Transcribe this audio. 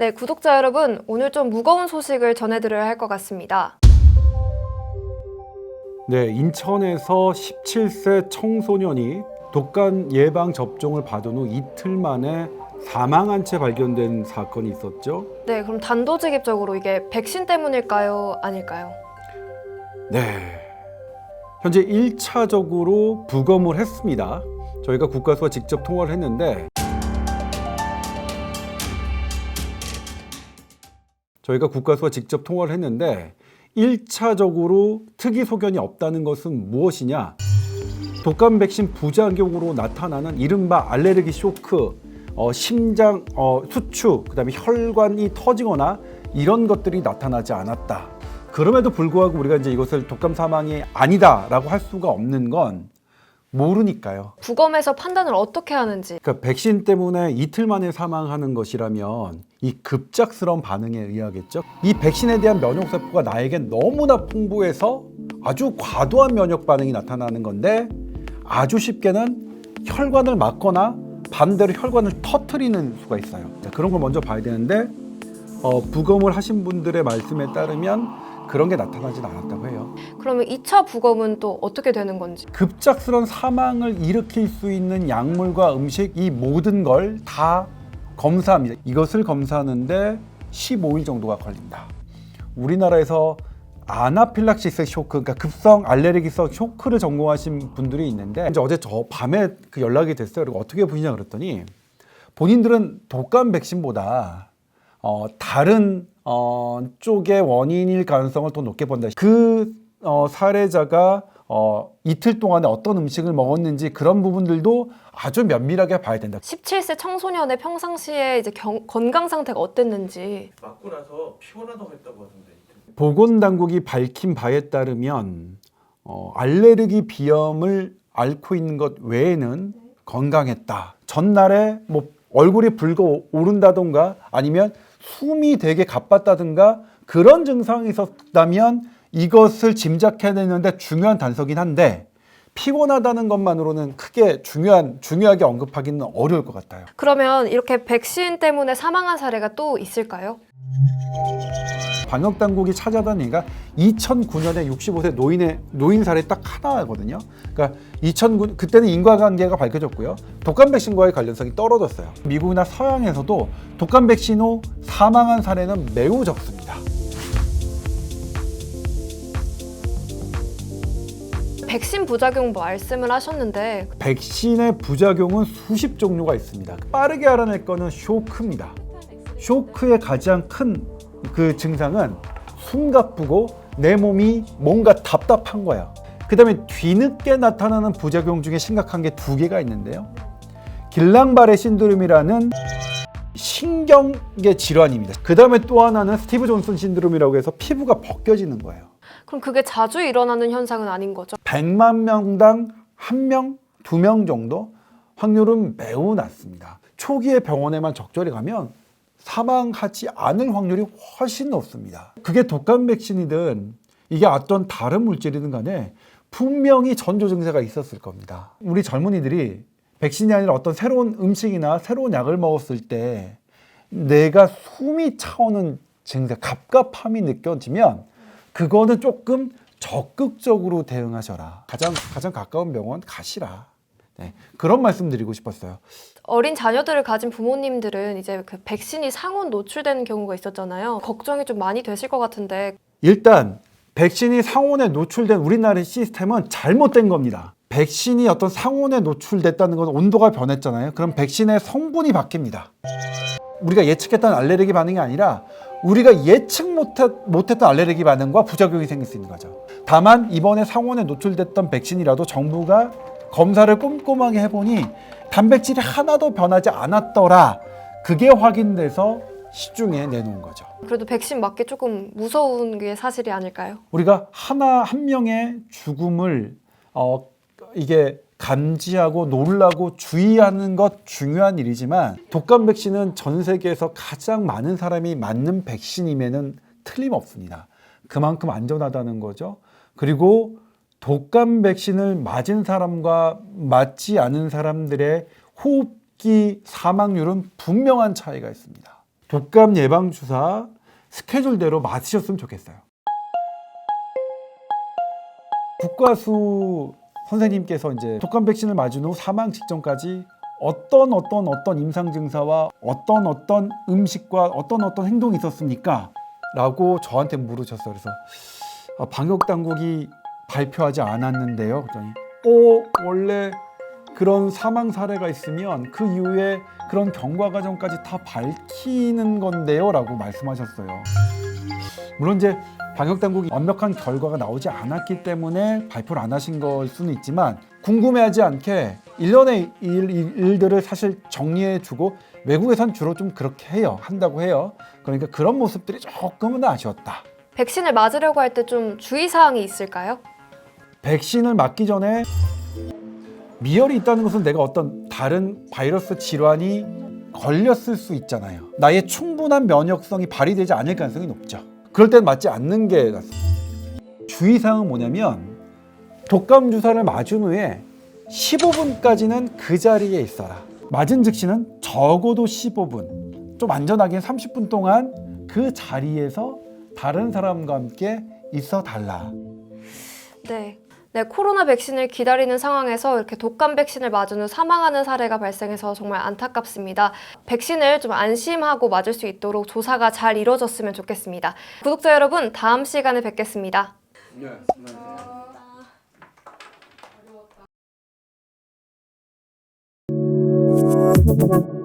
네, 구독자 여러분, 오늘 좀 무거운 소식을 전해드려야 할 것 같습니다. 네, 인천에서 17세 청소년이 독감 예방 접종을 받은 후 이틀 만에 사망한 채 발견된 사건이 있었죠. 네, 그럼 단도직입적으로 이게 백신 때문일까요? 아닐까요? 네, 현재 1차적으로 부검을 했습니다. 저희가 국가수와 직접 통화를 했는데 저희가 국가수와 직접 통화를 했는데 1차적으로 특이 소견이 없다는 것은 무엇이냐? 독감 백신 부작용으로 나타나는 이른바 알레르기 쇼크, 심장 수축, 그다음에 혈관이 터지거나 이런 것들이 나타나지 않았다. 그럼에도 불구하고 우리가 이제 이것을 독감 사망이 아니다라고 할 수가 없는 건 모르니까요. 부검에서 판단을 어떻게 하는지. 그러니까 백신 때문에 이틀 만에 사망하는 것이라면 이 급작스러운 반응에 의하겠죠. 이 백신에 대한 면역세포가 나에게 너무나 풍부해서 아주 과도한 면역 반응이 나타나는 건데 아주 쉽게는 혈관을 막거나 반대로 혈관을 터트리는 수가 있어요. 자, 그런 걸 먼저 봐야 되는데 부검을 하신 분들의 말씀에 따르면 그런 게 나타나진 않았다고 해요. 그러면 2차 부검은 또 어떻게 되는 건지. 급작스러운 사망을 일으킬 수 있는 약물과 음식 이 모든 걸 다 검사합니다. 이것을 검사하는데 15일 정도가 걸린다. 우리나라에서 아나필락시스 쇼크, 그러니까 급성 알레르기성 쇼크를 전공하신 분들이 있는데 이제 어제 저 밤에 그 연락이 됐어요. 그리고 어떻게 보시냐 그랬더니 본인들은 독감 백신보다 다른 쪽의 원인일 가능성을 더 높게 본다. 그 사례자가 이틀 동안에 어떤 음식을 먹었는지 그런 부분들도 아주 면밀하게 봐야 된다. 17세 청소년의 평상시에 이제 건강 상태가 어땠는지. 맞고 나서 피곤하다고 했다고 하던데. 보건당국이 밝힌 바에 따르면 알레르기 비염을 앓고 있는 것 외에는 건강했다. 전날에 뭐 얼굴이 붉어 오른다던가 아니면 숨이 되게 가빴다든가 그런 증상이 있었다면 이것을 짐작해내는데 중요한 단서긴 한데 피곤하다는 것만으로는 크게 중요하게 언급하기는 어려울 것 같아요. 그러면 이렇게 백신 때문에 사망한 사례가 또 있을까요? 방역당국이 찾아다니가 2009년에 65세 노인 사례 딱 하나거든요. 그러니까 2009 그때는 인과관계가 밝혀졌고요. 독감 백신과의 관련성이 떨어졌어요. 미국이나 서양에서도 독감 백신 후 사망한 사례는 매우 적습니다. 백신 부작용 말씀을 하셨는데 백신의 부작용은 수십 종류가 있습니다. 빠르게 알아낼 거는 쇼크입니다. 쇼크의 가장 큰 그 증상은 숨가쁘고 내 몸이 뭔가 답답한 거야. 그 다음에 뒤늦게 나타나는 부작용 중에 심각한 게 두 개가 있는데요. 길랑바레 신드롬이라는 신경계 질환입니다. 그 다음에 또 하나는 스티브 존슨 신드롬이라고 해서 피부가 벗겨지는 거예요. 그럼 그게 자주 일어나는 현상은 아닌 거죠? 100만 명당 1명, 2명 정도 확률은 매우 낮습니다. 초기에 병원에만 적절히 가면 사망하지 않을 확률이 훨씬 높습니다. 그게 독감 백신이든 이게 어떤 다른 물질이든 간에 분명히 전조 증세가 있었을 겁니다. 우리 젊은이들이 백신이 아니라 어떤 새로운 음식이나 새로운 약을 먹었을 때 내가 숨이 차오는 증세, 갑갑함이 느껴지면 그거는 조금 적극적으로 대응하셔라. 가장 가까운 병원 가시라. 네, 그런 말씀 드리고 싶었어요. 어린 자녀들을 가진 부모님들은 이제 그 백신이 상온 노출되는 경우가 있었잖아요. 걱정이 좀 많이 되실 것 같은데. 일단 백신이 상온에 노출된 우리나라의 시스템은 잘못된 겁니다. 백신이 어떤 상온에 노출됐다는 것은 온도가 변했잖아요. 그럼 백신의 성분이 바뀝니다. 우리가 예측했던 알레르기 반응이 아니라 우리가 예측 못했던 알레르기 반응과 부작용이 생길 수 있는 거죠. 다만 이번에 상온에 노출됐던 백신이라도 정부가 검사를 꼼꼼하게 해보니 단백질이 하나도 변하지 않았더라. 그게 확인돼서 시중에 내놓은 거죠. 그래도 백신 맞기 조금 무서운 게 사실이 아닐까요? 우리가 한 명의 죽음을 이게 감지하고 놀라고 주의하는 것 중요한 일이지만 독감 백신은 전 세계에서 가장 많은 사람이 맞는 백신임에는 틀림없습니다. 그만큼 안전하다는 거죠. 그리고 독감 백신을 맞은 사람과 맞지 않은 사람들의 호흡기 사망률은 분명한 차이가 있습니다. 독감 예방 주사 스케줄대로 맞으셨으면 좋겠어요. 국가수 선생님께서 이제 독감 백신을 맞은 후 사망 직전까지 어떤 임상 증사와 어떤 음식과 어떤 행동이 있었습니까? 라고 저한테 물으셨어요. 그래서 방역 당국이 발표하지 않았는데요. 그랬더니 원래 그런 사망 사례가 있으면 그 이후에 그런 경과 과정까지 다 밝히는 건데요 라고 말씀하셨어요. 물론 이제 방역 당국이 완벽한 결과가 나오지 않았기 때문에 발표를 안 하신 걸 수는 있지만 궁금해하지 않게 일련의 일들을 사실 정리해주고 외국에선 주로 좀 그렇게 한다고 해요. 그러니까 그런 모습들이 조금은 아쉬웠다. 백신을 맞으려고 할 때 좀 주의사항이 있을까요? 백신을 맞기 전에 미열이 있다는 것은 내가 어떤 다른 바이러스 질환이 걸렸을 수 있잖아요. 나의 충분한 면역성이 발휘되지 않을 가능성이 높죠. 그럴 땐 맞지 않는 게 낫습니다. 주의사항은 뭐냐면 독감 주사를 맞은 후에 15분까지는 그 자리에 있어라. 맞은 즉시는 적어도 15분, 좀 안전하게 30분 동안 그 자리에서 다른 사람과 함께 있어 달라. 네, 코로나 백신을 기다리는 상황에서 이렇게 독감 백신을 맞은 후 사망하는 사례가 발생해서 정말 안타깝습니다. 백신을 좀 안심하고 맞을 수 있도록 조사가 잘 이루어졌으면 좋겠습니다. 구독자 여러분, 다음 시간에 뵙겠습니다. 네, 어려웠다.